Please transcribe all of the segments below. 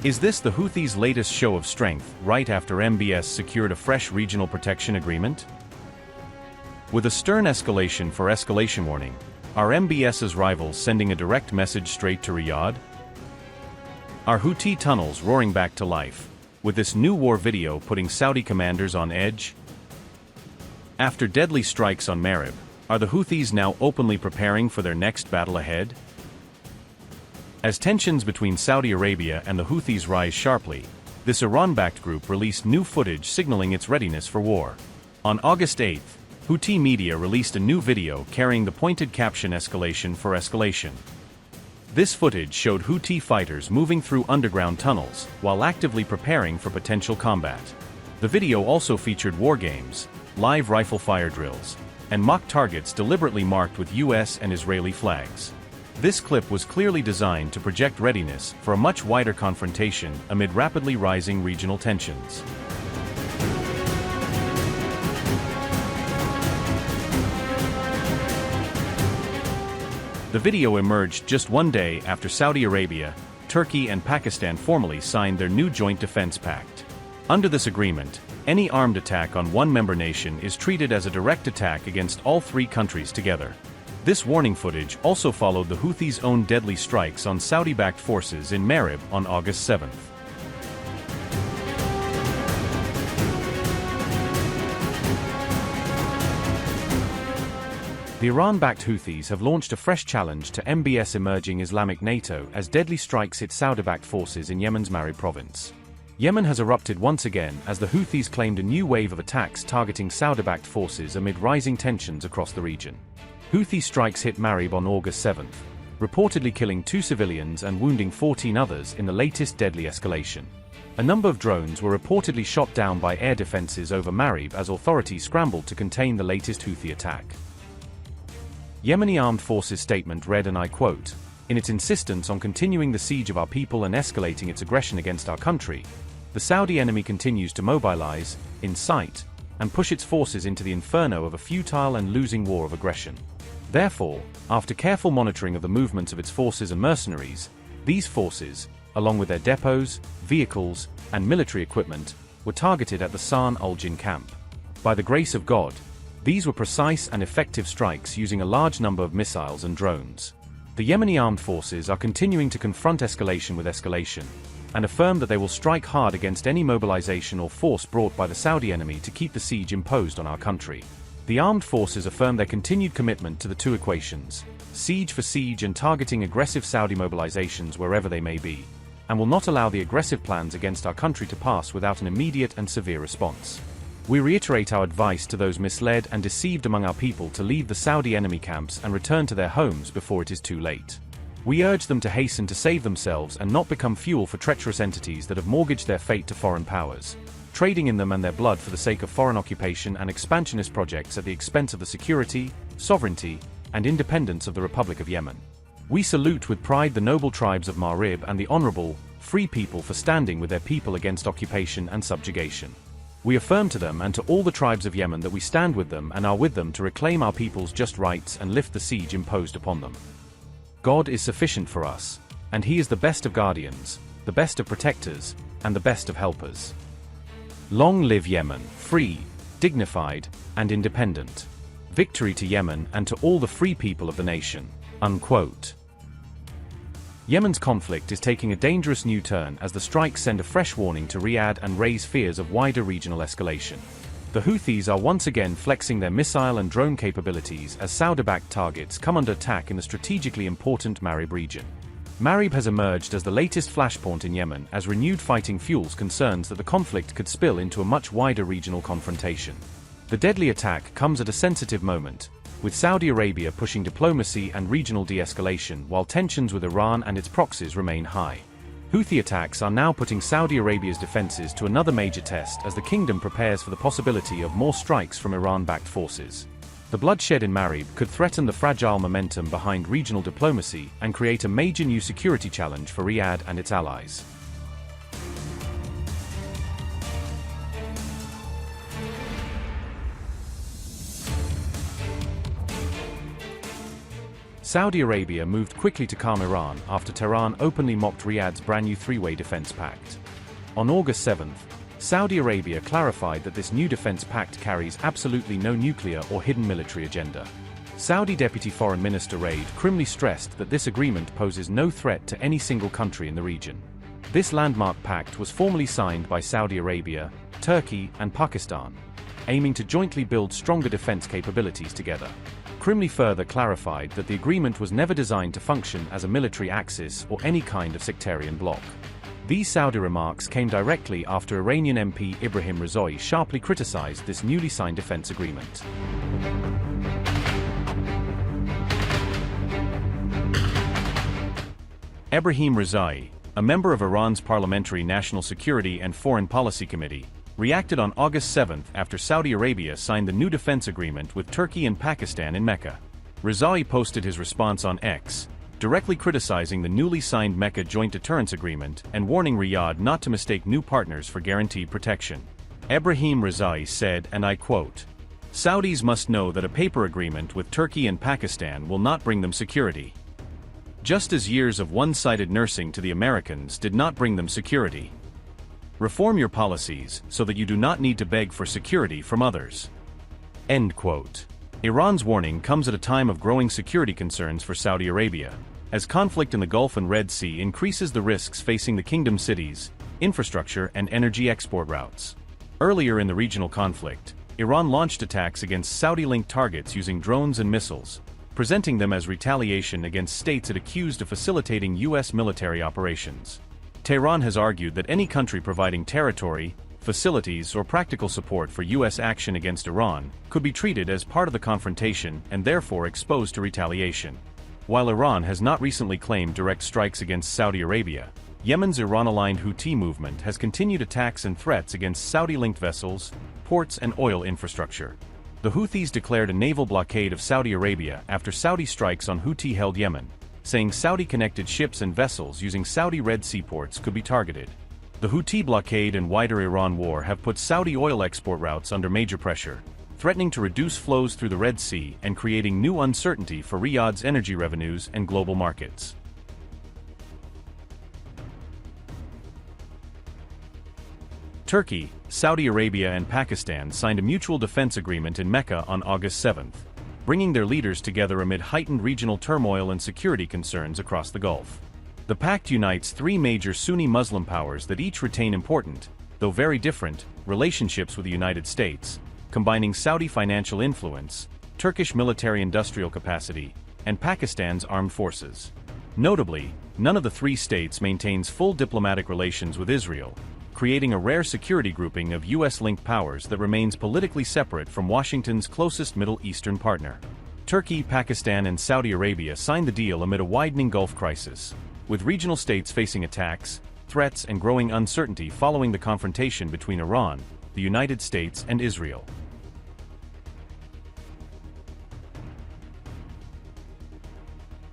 Is this the Houthis' latest show of strength, right after MBS secured a fresh regional protection agreement? With a stern escalation for escalation warning, are MBS's rivals sending a direct message straight to Riyadh? Are Houthi tunnels roaring back to life, with this new war video putting Saudi commanders on edge? After deadly strikes on Marib, are the Houthis now openly preparing for their next battle ahead? As tensions between Saudi Arabia and the Houthis rise sharply, this Iran-backed group released new footage signaling its readiness for war. On August 8, Houthi media released a new video carrying the pointed caption "Escalation for Escalation." This footage showed Houthi fighters moving through underground tunnels while actively preparing for potential combat. The video also featured war games, live rifle fire drills, and mock targets deliberately marked with US and Israeli flags. This clip was clearly designed to project readiness for a much wider confrontation amid rapidly rising regional tensions. The video emerged just one day after Saudi Arabia, Turkey and Pakistan formally signed their new joint defense pact. Under this agreement, any armed attack on one member nation is treated as a direct attack against all three countries together. This warning footage also followed the Houthis' own deadly strikes on Saudi-backed forces in Marib on August 7. The Iran-backed Houthis have launched a fresh challenge to MBS emerging Islamic NATO as deadly strikes hit Saudi-backed forces in Yemen's Marib province. Yemen has erupted once again as the Houthis claimed a new wave of attacks targeting Saudi-backed forces amid rising tensions across the region. Houthi strikes hit Marib on August 7, reportedly killing 2 civilians and wounding 14 others in the latest deadly escalation. A number of drones were reportedly shot down by air defenses over Marib as authorities scrambled to contain the latest Houthi attack. Yemeni Armed Forces statement read, and I quote, "In its insistence on continuing the siege of our people and escalating its aggression against our country, the Saudi enemy continues to mobilize, incite, and push its forces into the inferno of a futile and losing war of aggression. Therefore, after careful monitoring of the movements of its forces and mercenaries, these forces, along with their depots, vehicles, and military equipment, were targeted at the San al-Jin camp. By the grace of God, these were precise and effective strikes using a large number of missiles and drones." The Yemeni armed forces are continuing to confront escalation with escalation, and affirm that they will strike hard against any mobilization or force brought by the Saudi enemy to keep the siege imposed on our country. The armed forces affirm their continued commitment to the two equations, siege for siege and targeting aggressive Saudi mobilizations wherever they may be, and will not allow the aggressive plans against our country to pass without an immediate and severe response. We reiterate our advice to those misled and deceived among our people to leave the Saudi enemy camps and return to their homes before it is too late. We urge them to hasten to save themselves and not become fuel for treacherous entities that have mortgaged their fate to foreign powers, trading in them and their blood for the sake of foreign occupation and expansionist projects at the expense of the security, sovereignty, and independence of the Republic of Yemen. We salute with pride the noble tribes of Marib and the honorable, free people for standing with their people against occupation and subjugation. We affirm to them and to all the tribes of Yemen that we stand with them and are with them to reclaim our people's just rights and lift the siege imposed upon them. God is sufficient for us, and He is the best of guardians, the best of protectors, and the best of helpers. Long live Yemen, free, dignified, and independent. Victory to Yemen and to all the free people of the nation." Unquote. Yemen's conflict is taking a dangerous new turn as the strikes send a fresh warning to Riyadh and raise fears of wider regional escalation. The Houthis are once again flexing their missile and drone capabilities as Saudi-backed targets come under attack in the strategically important Marib region. Marib has emerged as the latest flashpoint in Yemen as renewed fighting fuels concerns that the conflict could spill into a much wider regional confrontation. The deadly attack comes at a sensitive moment, with Saudi Arabia pushing diplomacy and regional de-escalation while tensions with Iran and its proxies remain high. Houthi attacks are now putting Saudi Arabia's defenses to another major test as the kingdom prepares for the possibility of more strikes from Iran-backed forces. The bloodshed in Marib could threaten the fragile momentum behind regional diplomacy and create a major new security challenge for Riyadh and its allies. Saudi Arabia moved quickly to calm Iran after Tehran openly mocked Riyadh's brand new three-way defense pact. On August 7th, Saudi Arabia clarified that this new defense pact carries absolutely no nuclear or hidden military agenda. Saudi Deputy Foreign Minister Riyadh Krimli stressed that this agreement poses no threat to any single country in the region. This landmark pact was formally signed by Saudi Arabia, Turkey, and Pakistan, aiming to jointly build stronger defense capabilities together. Krimli further clarified that the agreement was never designed to function as a military axis or any kind of sectarian bloc. These Saudi remarks came directly after Iranian MP Ibrahim Razoui sharply criticized this newly signed defense agreement. Ibrahim Razoui, a member of Iran's Parliamentary National Security and Foreign Policy Committee, reacted on August 7 after Saudi Arabia signed the new defense agreement with Turkey and Pakistan in Mecca. Razoui posted his response on X, directly criticizing the newly signed Mecca Joint Deterrence Agreement and warning Riyadh not to mistake new partners for guaranteed protection. Ibrahim Razoui said, and I quote, "Saudis must know that a paper agreement with Turkey and Pakistan will not bring them security. Just as years of one-sided nursing to the Americans did not bring them security. Reform your policies so that you do not need to beg for security from others." End quote. Iran's warning comes at a time of growing security concerns for Saudi Arabia, as conflict in the Gulf and Red Sea increases the risks facing the kingdom's cities, infrastructure, and energy export routes. Earlier in the regional conflict, Iran launched attacks against Saudi-linked targets using drones and missiles, presenting them as retaliation against states it accused of facilitating U.S. military operations. Tehran has argued that any country providing territory, facilities, or practical support for U.S. action against Iran could be treated as part of the confrontation and therefore exposed to retaliation. While Iran has not recently claimed direct strikes against Saudi Arabia, Yemen's Iran-aligned Houthi movement has continued attacks and threats against Saudi-linked vessels, ports, and oil infrastructure. The Houthis declared a naval blockade of Saudi Arabia after Saudi strikes on Houthi-held Yemen, saying Saudi-connected ships and vessels using Saudi Red Sea ports could be targeted. The Houthi blockade and wider Iran war have put Saudi oil export routes under major pressure, threatening to reduce flows through the Red Sea and creating new uncertainty for Riyadh's energy revenues and global markets. Turkey, Saudi Arabia, and Pakistan signed a mutual defense agreement in Mecca on August 7, bringing their leaders together amid heightened regional turmoil and security concerns across the Gulf. The pact unites three major Sunni Muslim powers that each retain important, though very different, relationships with the United States, combining Saudi financial influence, Turkish military-industrial capacity, and Pakistan's armed forces. Notably, none of the three states maintains full diplomatic relations with Israel, creating a rare security grouping of U.S.-linked powers that remains politically separate from Washington's closest Middle Eastern partner. Turkey, Pakistan, and Saudi Arabia signed the deal amid a widening Gulf crisis, with regional states facing attacks, threats, and growing uncertainty following the confrontation between Iran, the United States, and Israel.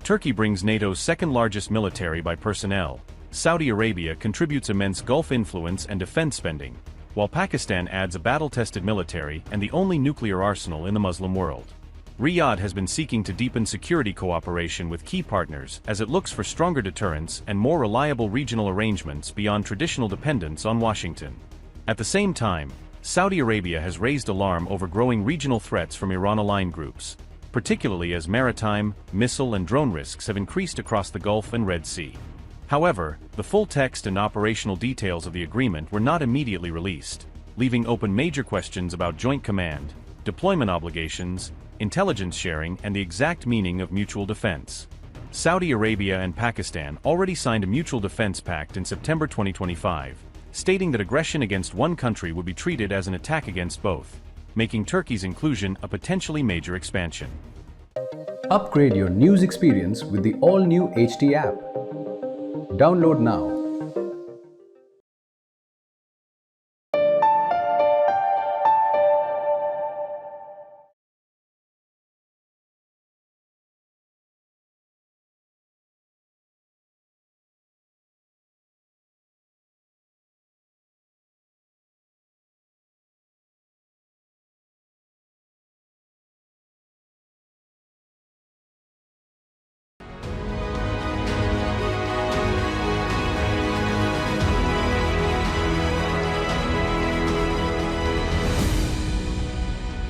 Turkey brings NATO's second-largest military by personnel. Saudi Arabia contributes immense Gulf influence and defense spending, while Pakistan adds a battle-tested military and the only nuclear arsenal in the Muslim world. Riyadh has been seeking to deepen security cooperation with key partners as it looks for stronger deterrence and more reliable regional arrangements beyond traditional dependence on Washington. At the same time, Saudi Arabia has raised alarm over growing regional threats from Iran-aligned groups, particularly as maritime, missile, and drone risks have increased across the Gulf and Red Sea. However, the full text and operational details of the agreement were not immediately released, leaving open major questions about joint command, deployment obligations, intelligence sharing, and the exact meaning of mutual defense. Saudi Arabia and Pakistan already signed a mutual defense pact in September 2025, stating that aggression against one country would be treated as an attack against both, making Turkey's inclusion a potentially major expansion. Upgrade your news experience with the all-new HT app. Download now.